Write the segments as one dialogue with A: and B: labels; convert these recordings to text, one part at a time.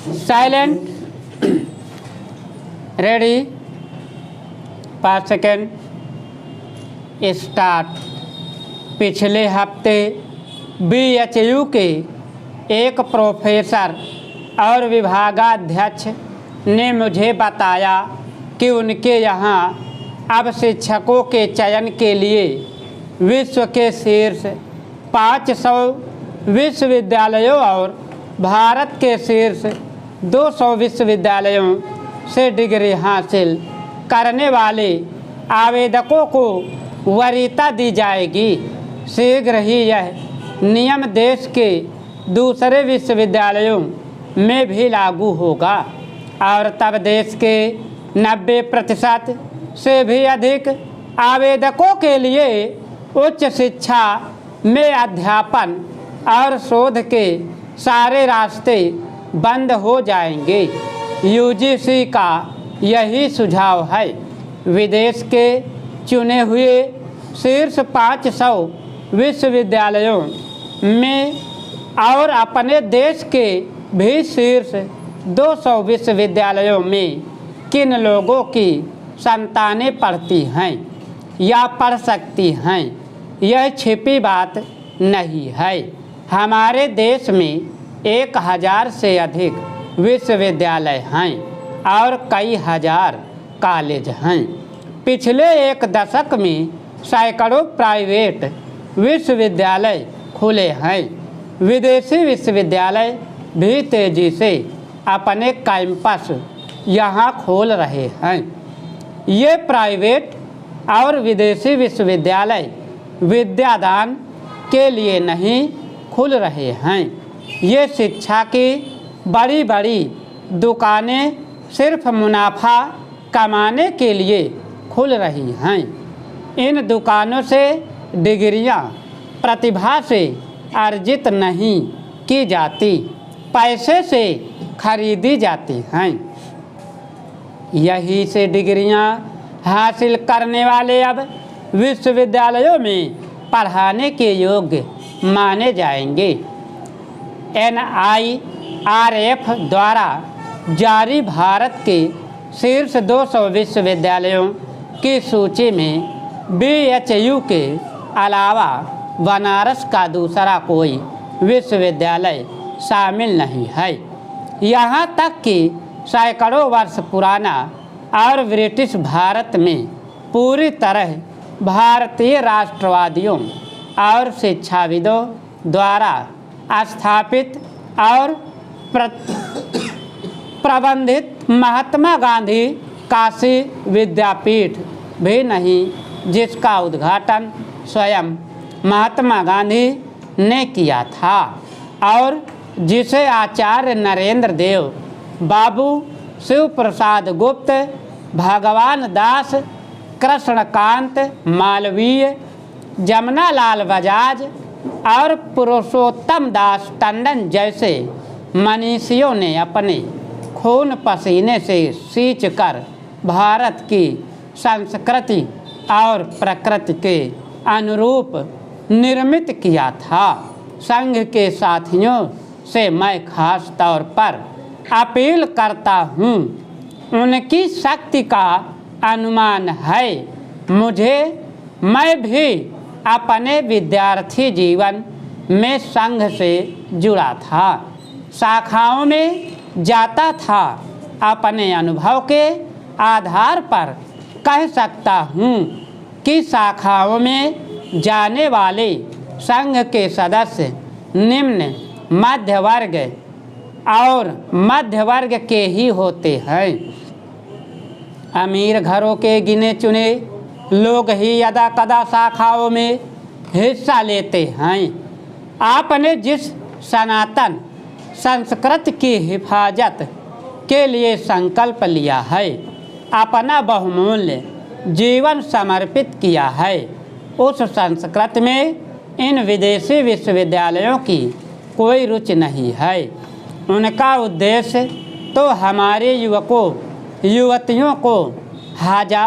A: Silent, ready, 5 second, start. पिछले हफ्ते BHU के एक प्रोफेसर और विभागाध्यक्ष ने मुझे बताया कि उनके यहाँ अब शिक्षकों के चयन के लिए विश्व के शीर्ष 500 विश्वविद्यालयों और भारत के शीर्ष 200 विश्वविद्यालयों से डिग्री हासिल करने वाले आवेदकों को वरीयता दी जाएगी। शीघ्र ही यह नियम देश के दूसरे विश्वविद्यालयों में भी लागू होगा और तब देश के 90% से भी अधिक आवेदकों के लिए उच्च शिक्षा में अध्यापन और शोध के सारे रास्ते बंद हो जाएंगे। UGC का यही सुझाव है। विदेश के चुने हुए शीर्ष 500 विश्वविद्यालयों में और अपने देश के भी शीर्ष 200 विश्वविद्यालयों में किन लोगों की संतानें पढ़ती हैं या पढ़ सकती हैं, यह छिपी बात नहीं है। हमारे देश में 1000 से अधिक विश्वविद्यालय हैं और कई हजार कॉलेज हैं। पिछले एक दशक में सैकड़ों प्राइवेट विश्वविद्यालय खुले हैं। विदेशी विश्वविद्यालय भी तेजी से अपने कैंपस यहाँ खोल रहे हैं। ये प्राइवेट और विदेशी विश्वविद्यालय विद्यादान के लिए नहीं खुल रहे हैं। ये शिक्षा की बड़ी बड़ी दुकानें सिर्फ मुनाफा कमाने के लिए खुल रही हैं। इन दुकानों से डिग्रियां प्रतिभा से अर्जित नहीं की जाती, पैसे से खरीदी जाती हैं। यही से डिग्रियां हासिल करने वाले अब विश्वविद्यालयों में पढ़ाने के योग्य माने जाएंगे। NIRF द्वारा जारी भारत के शीर्ष 200 विश्वविद्यालयों की सूची में BHU के अलावा बनारस का दूसरा कोई विश्वविद्यालय शामिल नहीं है। यहाँ तक कि सैकड़ों वर्ष पुराना और ब्रिटिश भारत में पूरी तरह भारतीय राष्ट्रवादियों और शिक्षाविदों द्वारा स्थापित और प्रबंधित महात्मा गांधी काशी विद्यापीठ भी नहीं, जिसका उद्घाटन स्वयं महात्मा गांधी ने किया था और जिसे आचार्य नरेंद्र देव, बाबू शिव प्रसाद गुप्त, भगवान दास, कृष्णकांत मालवीय, जमनालाल बजाज और पुरुषोत्तम दास टंडन जैसे मनीषियों ने अपने खून पसीने से सींच कर भारत की संस्कृति और प्रकृति के अनुरूप निर्मित किया था। संघ के साथियों से मैं खास तौर पर अपील करता हूँ, उनकी शक्ति का अनुमान है। मैं भी अपने विद्यार्थी जीवन में संघ से जुड़ा था, शाखाओं में जाता था। अपने अनुभव के आधार पर कह सकता हूँ कि शाखाओं में जाने वाले संघ के सदस्य निम्न मध्य वर्ग और मध्य वर्ग के ही होते हैं। अमीर घरों के गिने चुने लोग ही यदा कदा शाखाओं में हिस्सा लेते हैं। आपने जिस सनातन संस्कृति की हिफाजत के लिए संकल्प लिया है, अपना बहुमूल्य जीवन समर्पित किया है, उस संस्कृति में इन विदेशी विश्वविद्यालयों की कोई रुचि नहीं है। उनका उद्देश्य तो हमारे युवकों युवतियों को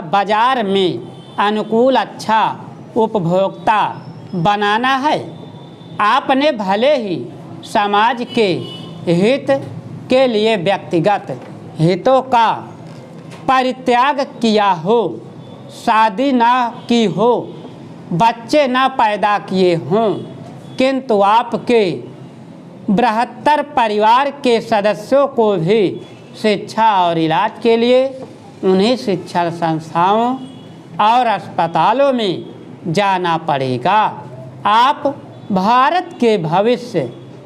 A: बाजार में अनुकूल अच्छा उपभोक्ता बनाना है। आपने भले ही समाज के हित के लिए व्यक्तिगत हितों का परित्याग किया हो, शादी ना की हो, बच्चे ना पैदा किए हों, किंतु आपके बृहत्तर परिवार के सदस्यों को भी शिक्षा और इलाज के लिए उन्हीं शिक्षण संस्थाओं और अस्पतालों में जाना पड़ेगा। आप भारत के भविष्य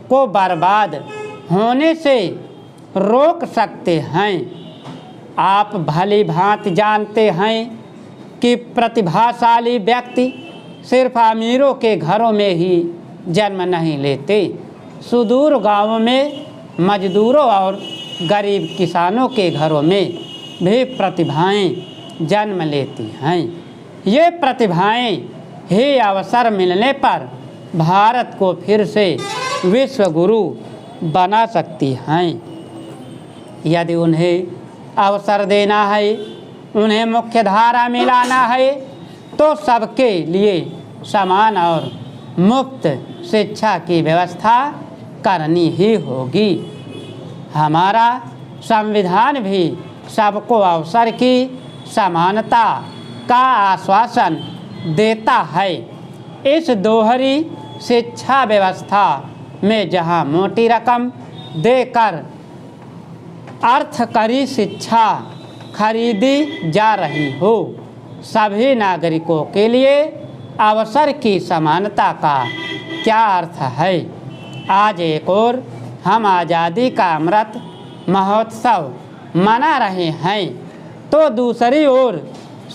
A: को बर्बाद होने से रोक सकते हैं। आप भली भांति जानते हैं कि प्रतिभाशाली व्यक्ति सिर्फ अमीरों के घरों में ही जन्म नहीं लेते, सुदूर गांवों में मजदूरों और गरीब किसानों के घरों में भी प्रतिभाएं जन्म लेती हैं। ये प्रतिभाएं ही अवसर मिलने पर भारत को फिर से विश्व गुरु बना सकती हैं। यदि उन्हें अवसर देना है, उन्हें मुख्य धारा में लाना है, तो सबके लिए समान और मुफ्त शिक्षा की व्यवस्था करनी ही होगी। हमारा संविधान भी सबको अवसर की समानता का आश्वासन देता है। इस दोहरी शिक्षा व्यवस्था में जहां मोटी रकम देकर अर्थकरी शिक्षा खरीदी जा रही हो, सभी नागरिकों के लिए अवसर की समानता का क्या अर्थ है। आज एक ओर हम आज़ादी का अमृत महोत्सव मना रहे हैं, तो दूसरी ओर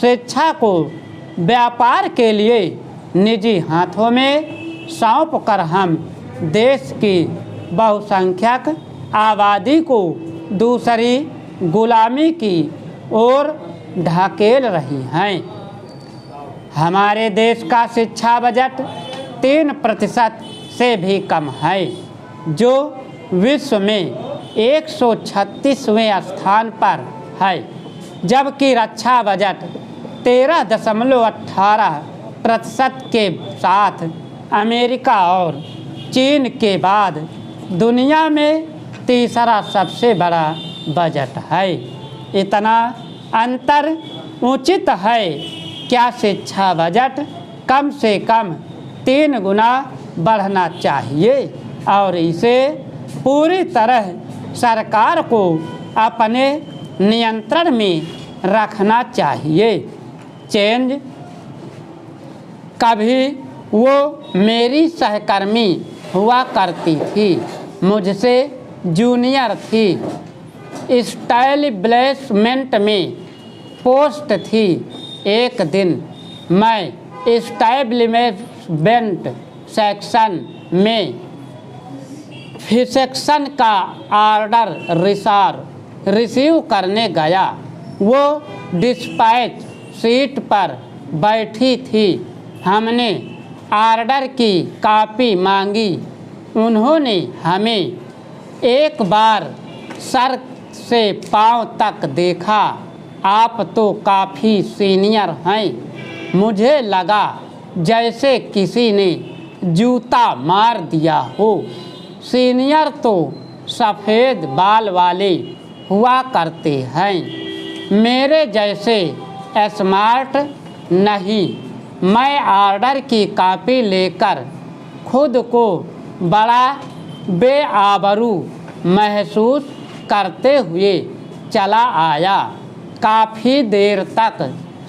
A: शिक्षा को व्यापार के लिए निजी हाथों में सौंप कर हम देश की बहुसंख्यक आबादी को दूसरी गुलामी की ओर ढकेल रही हैं। हमारे देश का शिक्षा बजट 3% से भी कम है, जो विश्व में 136वें स्थान पर है, जबकि रक्षा बजट 13.18% के साथ अमेरिका और चीन के बाद दुनिया में तीसरा सबसे बड़ा बजट है। इतना अंतर उचित है क्या? शिक्षा बजट कम से कम 3 गुना बढ़ना चाहिए और इसे पूरी तरह सरकार को अपने नियंत्रण में रखना चाहिए। चेंज कभी वो मेरी सहकर्मी हुआ करती थी, मुझसे जूनियर थी, एस्टैब्लिशमेंट में पोस्ट थी। एक दिन मैं एस्टैब्लिशमेंट सेक्शन में फिसेक्शन का ऑर्डर रिसीव करने गया। वो डिस्पैच सीट पर बैठी थी। हमने ऑर्डर की कॉपी मांगी। उन्होंने हमें एक बार सर से पांव तक देखा। आप तो काफ़ी सीनियर हैं। मुझे लगा जैसे किसी ने जूता मार दिया हो। सीनियर तो सफ़ेद बाल वाले हुआ करते हैं, मेरे जैसे स्मार्ट नहीं। मैं ऑर्डर की कॉपी लेकर खुद को बड़ा बेआबरू महसूस करते हुए चला आया। काफ़ी देर तक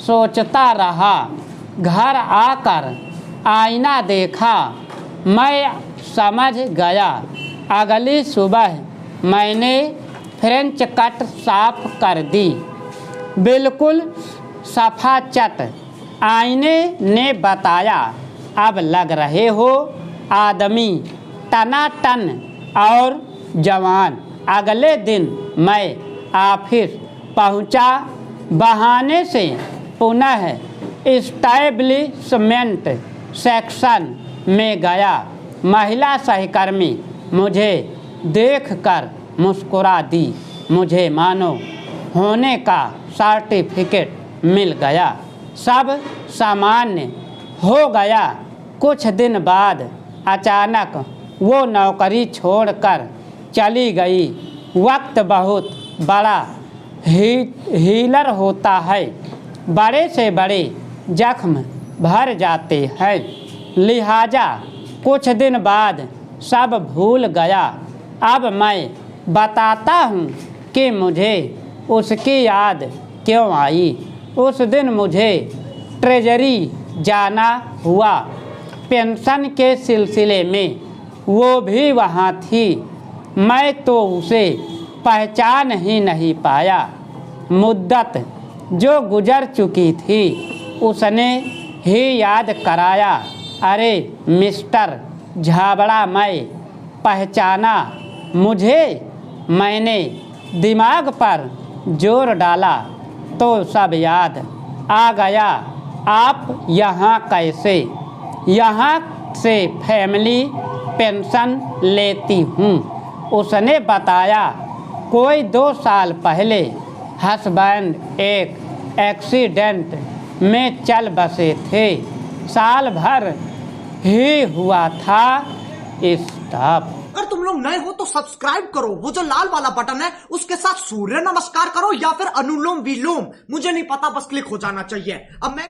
A: सोचता रहा। घर आकर आईना देखा। मैं समझ गया। अगली सुबह मैंने फ्रेंच कट साफ कर दी, बिल्कुल सफाचट। आईने ने बताया, अब लग रहे हो आदमी टनाटन और जवान। अगले दिन मैं ऑफिस पहुंचा। बहाने से पुनः एस्टैब्लिशमेंट सेक्शन में गया। महिला सहकर्मी मुझे देखकर मुस्कुरा दी। मुझे मानो होने का सर्टिफिकेट मिल गया। सब सामान्य हो गया। कुछ दिन बाद अचानक वो नौकरी छोड़कर चली गई। वक्त बहुत बड़ा हीलर होता है, बड़े से बड़े जख्म भर जाते हैं। लिहाजा कुछ दिन बाद सब भूल गया। अब मैं बताता हूँ कि मुझे उसकी याद क्यों आई। उस दिन मुझे ट्रेजरी जाना हुआ, पेंशन के सिलसिले में। वो भी वहाँ थी, मैं तो उसे पहचान ही नहीं पाया। मुद्दत जो गुजर चुकी थी उसने ही याद कराया। अरे मिस्टर झाबड़ा, मैं पहचाना मुझे। मैंने दिमाग पर जोर डाला तो सब याद आ गया। आप यहाँ कैसे? यहाँ से फैमिली पेंशन लेती हूँ। उसने बताया, कोई 2 साल पहले हस्बैंड एक एक्सीडेंट में चल बसे थे। साल भर ही हुआ था स्टॉप।
B: अगर तुम लोग नए हो तो सब्सक्राइब करो, वो जो लाल वाला बटन है उसके साथ सूर्य नमस्कार करो या फिर अनुलोम विलोम, मुझे नहीं पता, बस क्लिक हो जाना चाहिए। अब मैं